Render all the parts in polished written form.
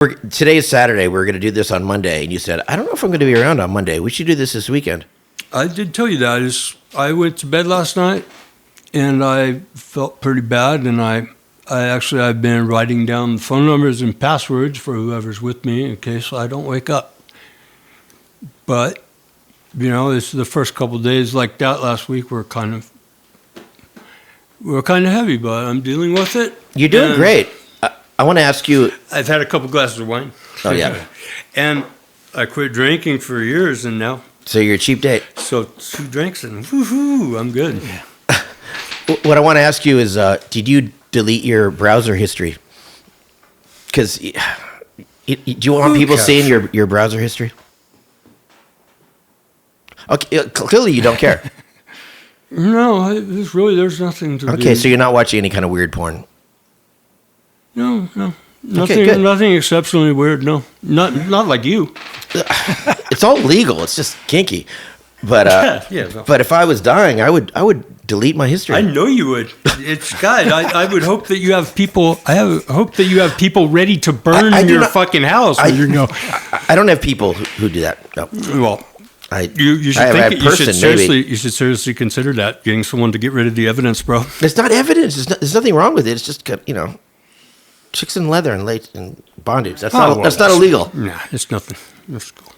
Today is Saturday. We're going to do this on Monday, and you said, "I don't know if I'm going to be around on Monday. We should do this weekend." I did tell you that. I went to bed last night, and I felt pretty bad, and I've been writing down the phone numbers and passwords for whoever's with me in case I don't wake up. But, this is the first couple of days like that last week were kind of heavy, but I'm dealing with it. You're doing great. I want to ask you. I've had a couple glasses of wine. Oh, yeah. And I quit drinking for years, and now. So you're a cheap date. So 2 drinks, and woohoo, I'm good. Yeah. What I want to ask you is, did you delete your browser history? Because do you want people seeing your browser history? Okay, clearly you don't care. No, there's nothing to do. Okay, so you're not watching any kind of weird porn? No. Nothing exceptionally weird, no. Not like you. It's all legal. It's just kinky. But but if I was dying, I would delete my history. I know you would. It's God. I would hope that you have people. Hope that you have people ready to burn your fucking house. I don't have people who do that. No. Well, you should seriously consider that, getting someone to get rid of the evidence, bro. There's not evidence. There's nothing wrong with it. It's just chicks in leather and bondage. That's not illegal. Nah, it's nothing. That's cool.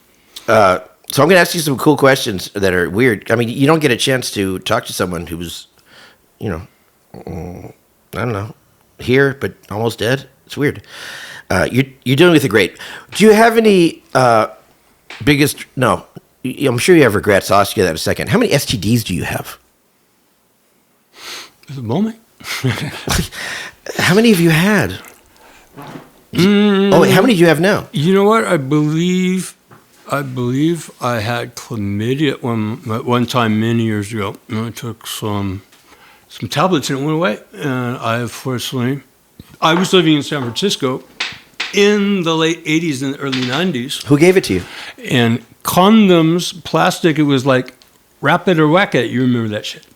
So I'm going to ask you some cool questions that are weird. I mean, you don't get a chance to talk to someone who's, I don't know, here but almost dead. It's weird. You're doing with it great. Do you have any biggest? No, I'm sure you have regrets. I'll ask you that in a second. How many STDs do you have? At the moment. How many have you had? How many do you have now? You know what? I believe I had chlamydia at one time many years ago. I took some tablets and it went away. And I was living in San Francisco in the late 80s and early 90s. Who gave it to you? And condoms, plastic, it was like wrap it or whack it. You remember that shit.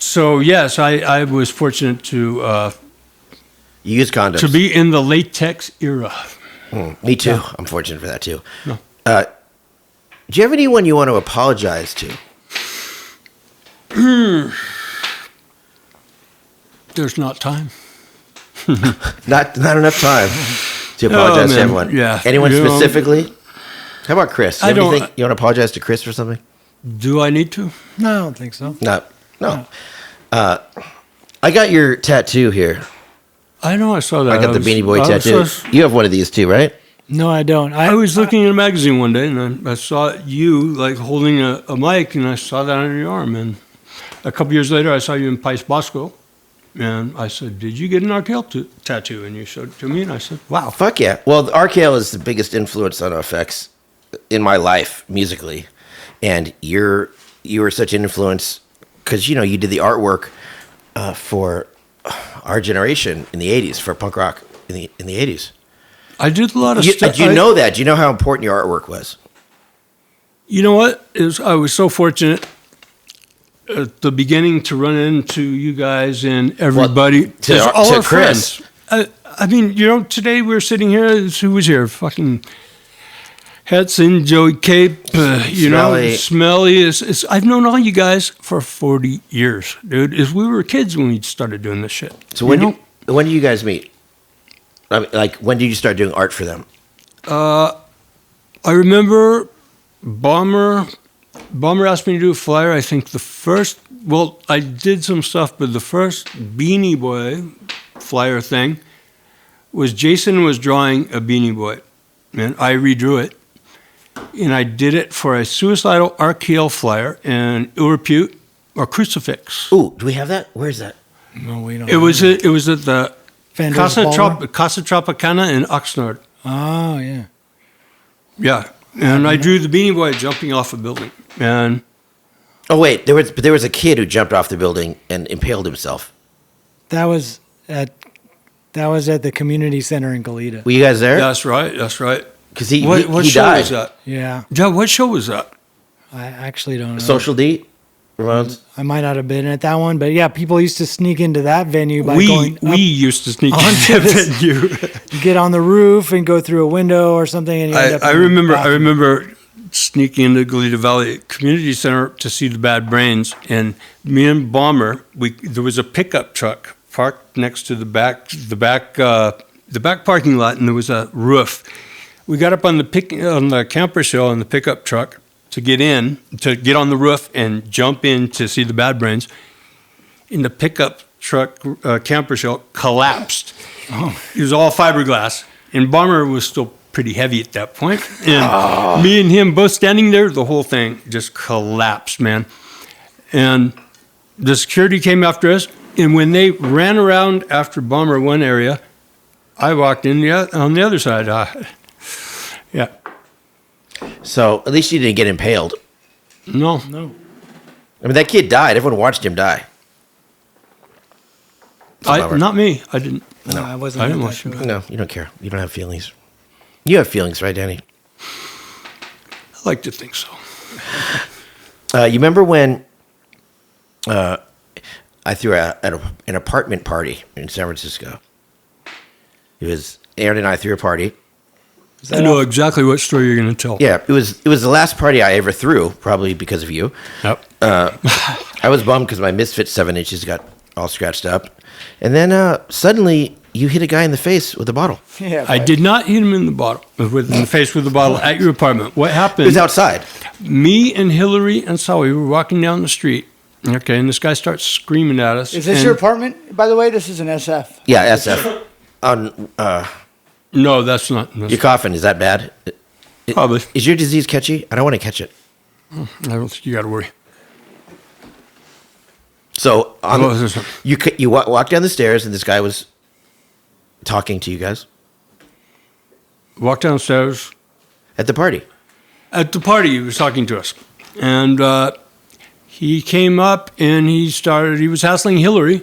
So yes, I was fortunate to you use condoms. To be in the latex era. Me too. Yeah. I'm fortunate for that too. No. Do you have anyone you want to apologize to? There's not time. not enough time to apologize to everyone. Yeah. Anyone specifically? How about Chris? You want to apologize to Chris for something? Do I need to? No, I don't think so. No. I got your tattoo here. I know, I saw that. I got the Beanie Boy tattoo. You have one of these too, right? No, I don't. I was looking in a magazine one day, and I saw you holding a mic, and I saw that on your arm. And a couple years later, I saw you in País Bosco, and I said, "Did you get an RKL tattoo?" And you showed it to me, and I said, "Wow, fuck yeah!" Well, the RKL is the biggest influence on effects in my life musically, and you were such an influence because you did the artwork for our generation in the 80s, for punk rock in the 80s. I did a lot of stuff. Do you know that? Do you know how important your artwork was? You know what? I was so fortunate at the beginning to run into you guys and everybody. All our Chris. Friends. I mean, today we're sitting here. Who was here? Fucking Hetson, Joey Cape, Smelly. I've known all you guys for 40 years, dude. We were kids when we started doing this shit. So when did you guys meet? I mean, when did you start doing art for them? I remember Bomber asked me to do a flyer. I think I did some stuff, but the first Beanie Boy flyer thing was Jason was drawing a Beanie Boy, and I redrew it. And I did it for a suicidal RKL flyer and Il Repute or Crucifix. Ooh, do we have that? Where is that? No, we don't. It was at the Casa Casa Tropicana in Oxnard. Oh, yeah. Yeah, and I drew the Beanie Boy jumping off a building. And oh wait, there was a kid who jumped off the building and impaled himself. That was at the community center in Goleta. Were you guys there? That's right. Because he show died. Was that? Yeah. Yeah, what show was that? I actually don't know. Social D? Ramones? I might not have been at that one, but yeah, people used to sneak into that venue by We going up used to sneak onto into this- the venue. You get on the roof and go through a window or something, and you end up I in the remember. I bathroom. remember sneaking into Goleta Valley Community Center to see the Bad Brains, and me and Bomber. There was a pickup truck parked next to the back parking lot, and there was a roof. We got up on the camper shell in the pickup truck to get on the roof and jump in to see the Bad Brains. And the pickup truck camper shell collapsed. It was all fiberglass, and Bomber was still pretty heavy at that point. And me and him both standing there, the whole thing just collapsed, man. And the security came after us, and when they ran around after Bomber one area, I walked in on the other side. Yeah. So at least you didn't get impaled. No. I mean, that kid died. Everyone watched him die. Not me. I didn't. No, I wasn't. I at didn't that watch show. him. No, you don't care. You don't have feelings. You have feelings, right, Danny? I like to think so. You remember when I threw an apartment party in San Francisco? It was Aaron and I threw a party. I know exactly what story you're going to tell. Yeah, it was the last party I ever threw, probably because of you. Yep. I was bummed because my Misfit 7 inches got all scratched up. And then suddenly you hit a guy in the face with a bottle. Yeah, I did not hit him in the face with the bottle at your apartment. What It happened? was outside. Me and Hillary and Sawi were walking down the street. Okay, and this guy starts screaming at us. Is this and- your apartment, by the way? This is an SF. Yeah, SF. On No, that's not. your coffin, is that bad? Probably. Is your disease catchy? I don't want to catch it. I don't think you got to worry. So Well, there's a- you walk down the stairs and this guy was talking to you guys Walked downstairs. at the party. At the party, he was talking to us. And he came up and he was hassling Hillary.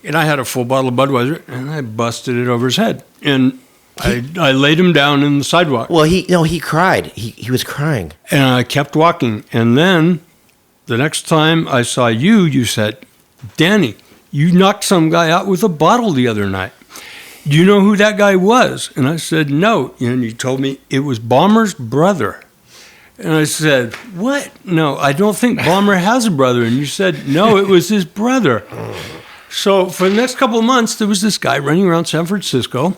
And I had a full bottle of Budweiser and I busted it over his head. And I laid him down in the sidewalk. Well, he cried. He was crying. And I kept walking. And then the next time I saw you, you said, Danny, you knocked some guy out with a bottle the other night. Do you know who that guy was? And I said, no. And you told me it was Bomber's brother. And I said, what? No, I don't think Bomber has a brother. And you said, no, it was his brother. So for the next couple of months, there was this guy running around San Francisco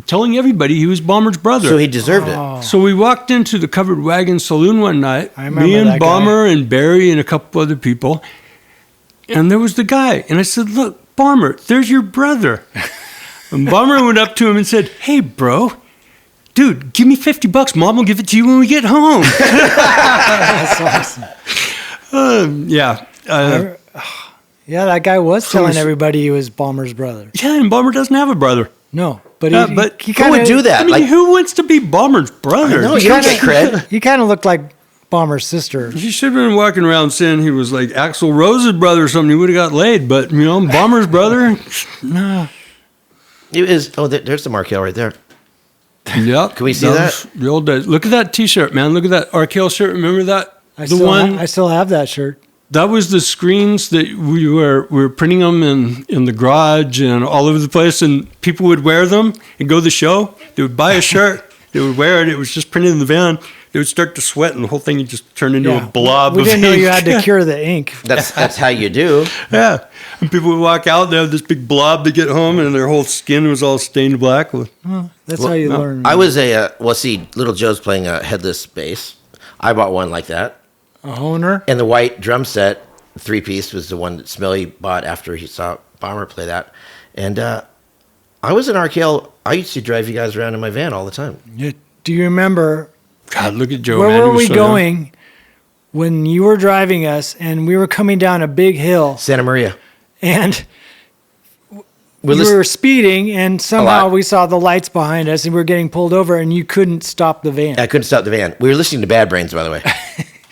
telling everybody he was Bomber's brother. So he deserved it. So we walked into the Covered Wagon Saloon one night, I remember me and that guy. Bomber and Barry and a couple other people, and there was the guy. And I said, look, Bomber, there's your brother. And Bomber went up to him and said, hey, bro, dude, give me $50. Mom will give it to you when we get home. That's awesome. Yeah. Yeah, that guy was So telling is- everybody he was Bomber's brother. Yeah, and Bomber doesn't have a brother. No, but Yeah, he, but he Who kind would of do that? I mean, Like, who wants to be Bomber's brother? no, you don't get cred. He kind of looked like Bomber's sister. He should have been walking around saying he was like Axl Rose's brother or something. He would have got laid, but Bomber's brother, nah. It is. Oh, there's the Markel right there. Yep. Can we see was the old days? Look at that T-shirt, man. Look at that RKL shirt. Remember that? I still have that shirt. That was the screens that we were printing them in the garage and all over the place, and people would wear them and go to the show. They would buy a shirt, they would wear it. It was just printed in the van. They would start to sweat, and the whole thing would just turn into a blob. We of didn't know you ink. had to cure the ink. That's how you do. Yeah, and people would walk out. They had this big blob to get home, and their whole skin was all stained black. That's how you no, learn. I was Little Joe's playing a headless bass. I bought one like that. A honer. And the white drum set, 3-piece, was the one that Smelly bought after he saw Bomber play that. And I was in RKL. I used to drive you guys around in my van all the time. Do you remember God, look at Joe. where man. He were was we so young. going when you were driving us and we were coming down a big hill Santa Maria. and We're you listen- were speeding and somehow lot. we saw the lights behind us and we were getting pulled over and you couldn't stop the van. I couldn't stop the van. We were listening to Bad Brains, by the way.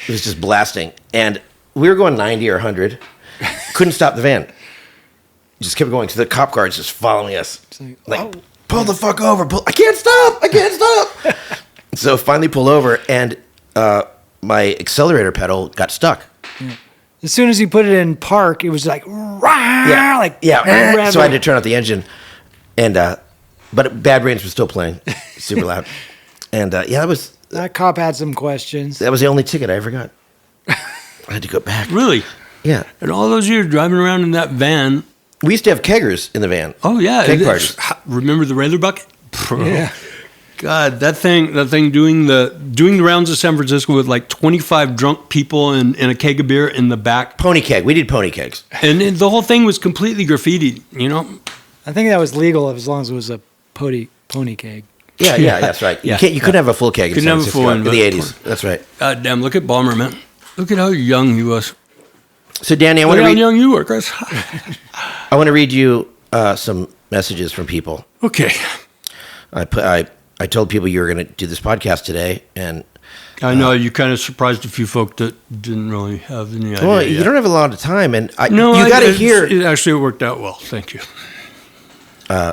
It was just blasting. And we were going 90 or 100. Couldn't stop the van. Just kept going. So the cop cars just following us. Like, pull the fuck over. I can't stop. I can't stop. So finally pull over, and my accelerator pedal got stuck. As soon as he put it in park, it was like, rah, Yeah, like yeah. So I had to turn off the engine, and but Bad Brains was still playing, super loud, and that cop had some questions. that was the only ticket I ever got. I had to go back. Really? Yeah, And all those years driving around in that van. we used to have keggers in the van. Oh yeah, Keg parties. Remember the Raider bucket? Yeah. God, that thing doing the rounds of San Francisco with like 25 drunk people and a keg of beer in the back, Pony keg. We did pony kegs. and the whole thing was completely graffitied. You know, I think that was legal as long as it was a pony keg. Yeah, that's right. Yeah. You couldn't have a full keg in Couldn't San have a full Francisco one, in the but- 80s. That's right. God damn! Look at Balmer, man. Look at how young he was. So Danny, I Look want at to how read. young you were, Chris. I want to read you some messages from people. Okay, I told people you were going to do this podcast today, and I know you kind of surprised a few folk that didn't really have any idea. well, you yet. don't have a lot of time, and No, you got to it- hear It actually worked out well. Thank you.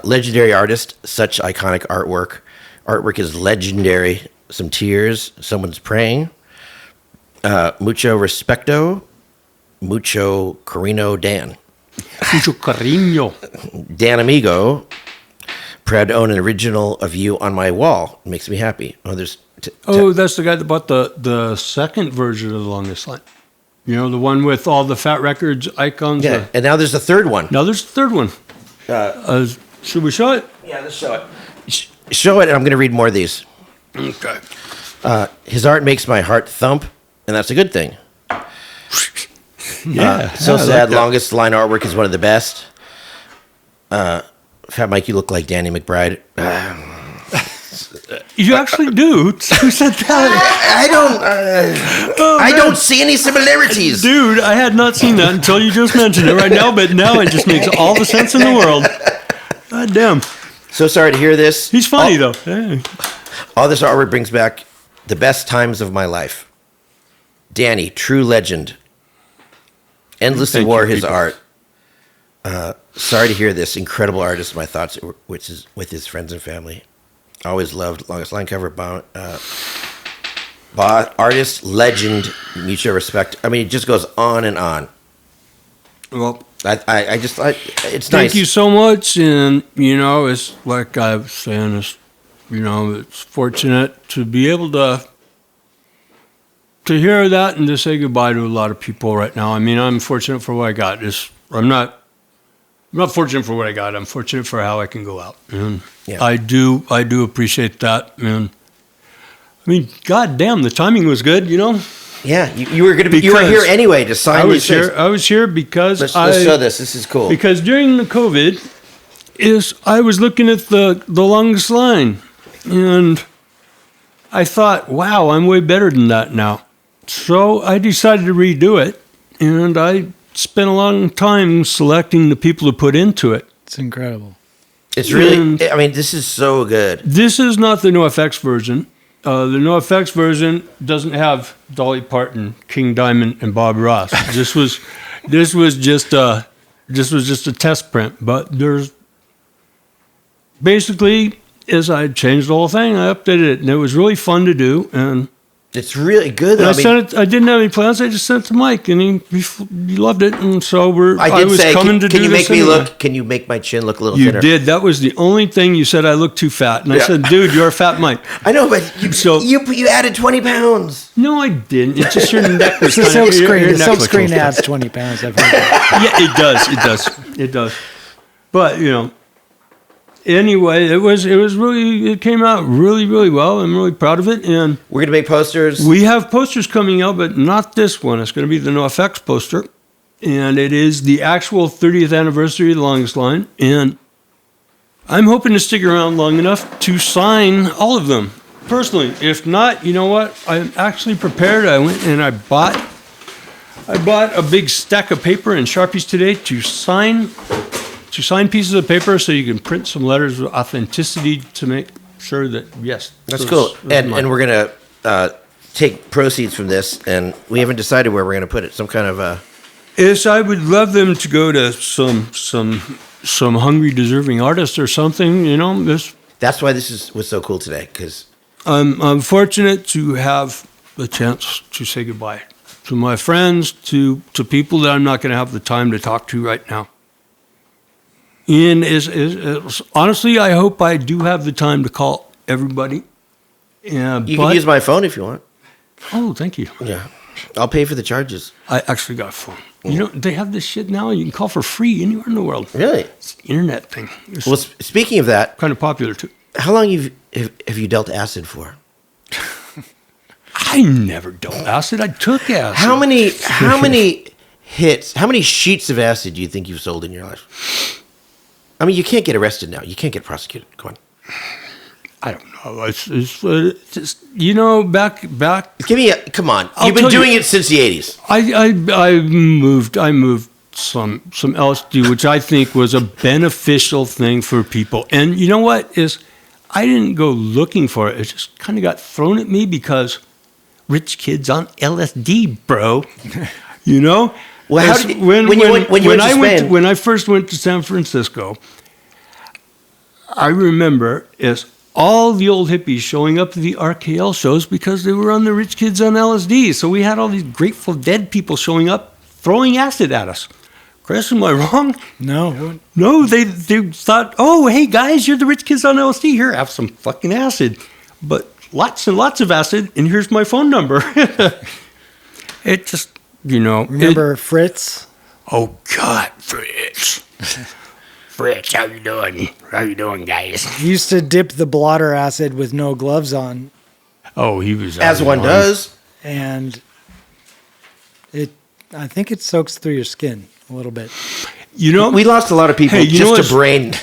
legendary artist, such iconic artwork. Artwork is legendary. Some tears, someone's praying. Mucho respecto, mucho carino Dan. Mucho cariño. Dan Amigo, proud to own an original of you on my wall. Makes me happy. Oh, there's. Oh, that's the guy that bought the second version of the Longest Line. You know, the one with all the Fat Records icons. Yeah, and now there's a third one. Now there's a third one. Should we show it? Yeah, let's show it. Show it, and I'm going to read more of these. Okay. His art makes my heart thump, and that's a good thing. Yeah. So I like sad. that. Longest line artwork is one of the best. Fat Mike, you look like Danny McBride. You actually do. Who said that? I don't see any similarities. Dude, I had not seen that until you just mentioned it right now, but now it just makes all the sense in the world. God damn. So sorry to hear this. He's funny, though. Hey. All this artwork brings back the best times of my life. Danny, true legend. Endlessly Thank wore you, his people. art. Sorry to hear this. Incredible artist. My thoughts which is with his friends and family. Always loved Longest Line cover. Artist, legend, mutual respect. I mean, it just goes on and on. Well, It's nice. thank you so much. And, you know, it's like I was saying, it's fortunate to be able to hear that and to say goodbye to a lot of people right now. I mean, I'm fortunate for what I got. I'm not fortunate for what I got. I'm fortunate for how I can go out. And Yeah. I do appreciate that. And I mean, God damn, the timing was good, you know? Yeah, you were going to be. You were Because here anyway to sign I was these things. here. I was here because Let's show this. This is cool. Because during the COVID, I was looking at the Longest Line, and I thought, wow, I'm way better than that now. So I decided to redo it, and I spent a long time selecting the people to put into it. It's incredible. It's really. And- I mean, this is so good. This is not the NoFX version. The NoFX version doesn't have Dolly Parton, King Diamond, and Bob Ross. This was just a test print. But there's basically, as I changed the whole thing, I updated it, and it was really fun to do. And It's really good. I I mean, sent it. I didn't have any plans. I just sent it to Mike, and he loved it. And so I I did was say, coming can to do you this make me anyway. look? Can you make my chin look a little You thinner? did. That was the only thing you said. I look too fat, and I Yeah. said, "Dude, you're a fat Mike." I know, but you So- you added 20 pounds. No, I didn't. It's just your neck was The kind silk of screen. your The neck silk looked screen a little adds 20 pounds. I've heard that. Yeah, it does. It does. It does. But anyway, it came out really, really well. I'm really proud of it. And We're gonna make posters. we have posters coming out, but not this one. It's going to be the NoFX poster. And it is the actual 30th anniversary of the Longest Line. And I'm hoping to stick around long enough to sign all of them personally. If not, you know what? I'm actually prepared. I went and I bought a big stack of paper and Sharpies today to sign pieces of paper so you can print some letters with authenticity to make sure that, yes. That's those- cool. those are And mine. we're gonna take proceeds from this, and we haven't decided where we're gonna put it. Some kind of Yes, I would love them to go to some hungry, deserving artist or something, you know. That's why this was so cool today, because I'm fortunate to have the chance to say goodbye to my friends, to people that I'm not going to have the time to talk to right now. And honestly, I hope I do have the time to call everybody. You can use my phone if you want. Oh, thank you. Yeah. I'll pay for the charges. I actually got a phone. You know, they have this shit now. You can call for free anywhere in the world. Really? It's the internet thing. It's Well, speaking of that, kind of popular too. how long have you dealt acid for? I never dealt acid. I took acid. How many hits, how many sheets of acid do you think you've sold in your life? I mean, you can't get arrested now. You can't get prosecuted. Come on. I don't know. It's just, you know, back. Give me come on. I'll You've been tell you- doing it since the 80s. I moved some LSD, which I think was a beneficial thing for people. And you know what is, I didn't go looking for it. It just kind of got thrown at me because rich kids on LSD, bro. You know. Well, how As- did when you went to Spain? when I first went to San Francisco, I remember is all the old hippies showing up to the RKL shows because they were on the rich kids on LSD. So we had all these Grateful Dead people showing up, throwing acid at us. Chris, am I wrong? No. No, they thought, oh, hey guys, you're the rich kids on LSD. Here, have some fucking acid. But lots and lots of acid, and here's my phone number. It just, you know. Remember Fritz? Oh, God, Fritz. Fritz, how you doing? How you doing, guys? He used to dip the blotter acid with no gloves on, Oh, he was... As one does. and I think it soaks through your skin a little bit. You know, We lost a lot of people Hey, you know just to what's- brain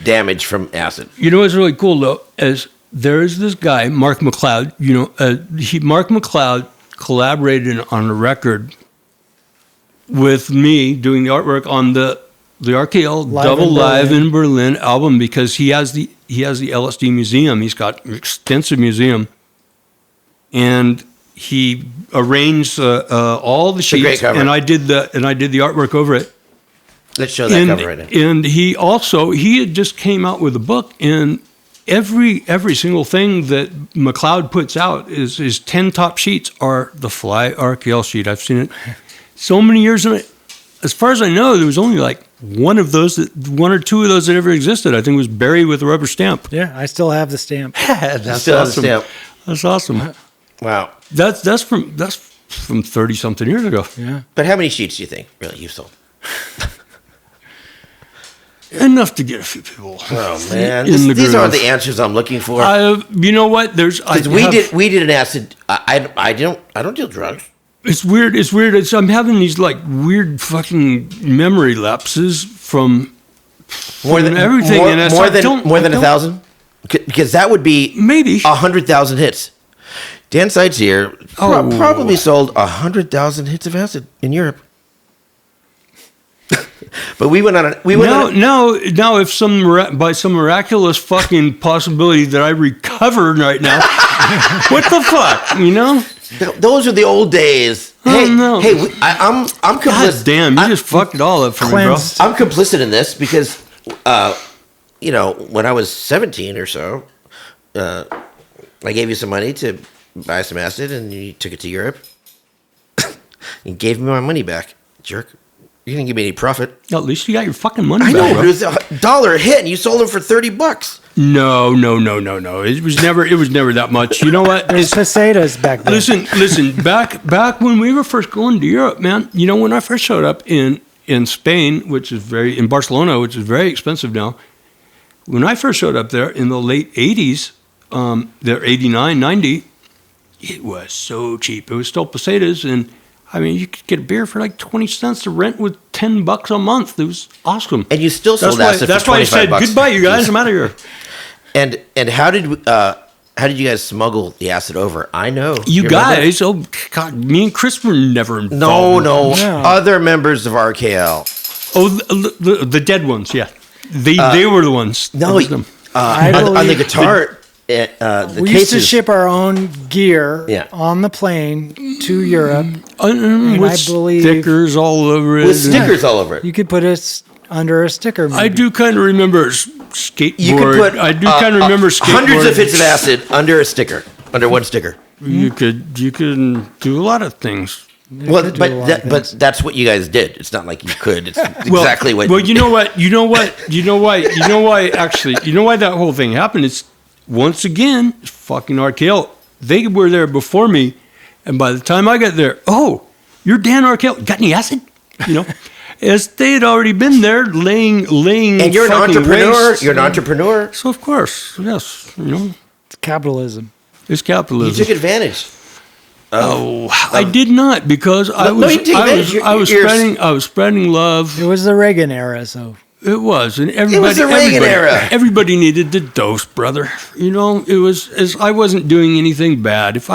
damage from acid. You know what's really cool though is there is this guy Mark McLeod. You know, Mark McLeod collaborated on a record with me doing the artwork on the RKL Live Double in Live Berlin. in Berlin album because he has the LSD museum. He's got an extensive museum, and he arranged all the a great sheets, cover. and I did the artwork over it. Let's show that cover right now. And he had just came out with a book, and every single thing that McLeod puts out is 10 top sheets are the Fly RKL sheet. I've seen it so many years, and as far as I know, there was only like one or two of those that ever existed. I think it was Barry with a rubber stamp. Yeah, I still have the stamp. That's Still have the awesome. stamp. That's awesome. Wow. That's from 30 something years ago. Yeah. But how many sheets do you think really you've sold? Enough to get a few people. Oh man, In the these aren't groove. the answers I'm looking for. You know what? Because we did an acid. I don't deal drugs. It's weird. I'm having these like weird fucking memory lapses from everything. and it's like, more than 1,000. Because that would be Maybe. 100,000 hits. Dan Sites here probably sold 100,000 hits of acid in Europe. But we went on now if by some miraculous fucking possibility that I recovered right now, what the fuck, you know? those are the old days. Oh, no. I'm God complicit. damn, you just fucked it all up for me, bro. Cleansed. I'm complicit in this because, when I was 17 or so, I gave you some money to buy some acid, and you took it to Europe. You gave me my money back, jerk. You didn't give me any profit. At least you got your fucking money I back, know, bro. but it was $1 a hit, and you sold them for $30. No. It was never that much. You know what? There's pesetas back then. Listen. Back when we were first going to Europe, man. You know, when I first showed up in Spain, in Barcelona, which is very expensive now. When I first showed up there in the late 80s, there 89, 90, it was so cheap. It was still pesetas, and I mean, you could get a beer for like 20 cents to rent with $10 a month. It was awesome. And you still sold acid for $25. That's why I said goodbye, you guys. I'm out of here. And how did you guys smuggle the acid over? I know You remember? guys, oh God, me and Chris were never involved. No, No. other members of RKL. Oh, the dead ones, yeah. They were the ones. It No, was them. I on the believe guitar, the we cases. used to ship our own gear Yeah. on the plane to Europe. With I believe- stickers all over it. with stickers all over it. You could put it under a sticker. I maybe. do kind of remember skateboard. You could put I do kind of remember skateboard. hundreds of hits of acid under a sticker, under one sticker. You can do a lot of things. It Well, could do a lot of but things. that's what you guys did. It's not like you could. It's Well, exactly what. Well, you know why that whole thing happened? It's once again fucking RKL. They were there before me, and by the time I got there, oh, you're Dan RKL. Got any acid? You know, as they had already been there laying. And you're an fucking entrepreneur. waste. You're an entrepreneur. So of course, yes, you know, It's capitalism. it's You capitalism. took advantage. Oh, I did not because I No, was you did, I man. was You're- I was you're- spreading I was spreading love. It was the Reagan era, so It was, and everybody. the Reagan era. Everybody needed the dose, brother. You know, it was as I wasn't doing anything bad. If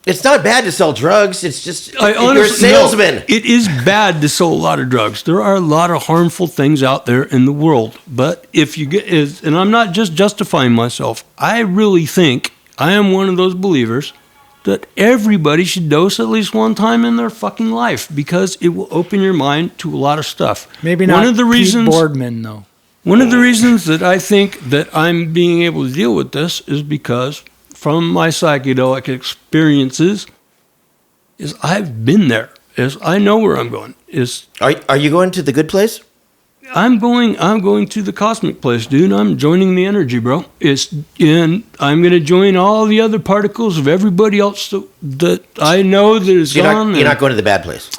It's not bad to sell drugs. It's just I you're a honestly, salesman. no, it is bad to sell a lot of drugs. There are a lot of harmful things out there in the world. But if you get, and I'm not just justifying myself. I really think I am one of those believers that everybody should dose at least one time in their fucking life because it will open your mind to a lot of stuff. maybe not One of the Pete reasons. Boardman, though. One of the reasons that I think that I'm being able to deal with this is because from my psychedelic experiences is I've been there. Is I know where I'm going. Is Are you going to the good place? I'm going to the cosmic place, dude. I'm joining the energy, bro. And I'm going to join all the other particles of everybody else that I know that is gone. You're not going to the bad place.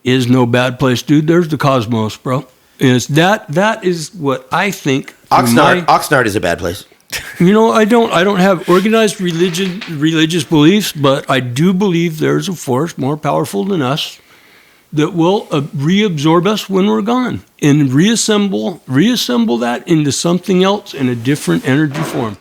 Is no bad place, dude. There's the cosmos, bro. Is that is what I think. through my- Oxnard is a bad place. You know, I don't have organized religious beliefs, but I do believe there's a force more powerful than us that will reabsorb us when we're gone and reassemble that into something else in a different energy form.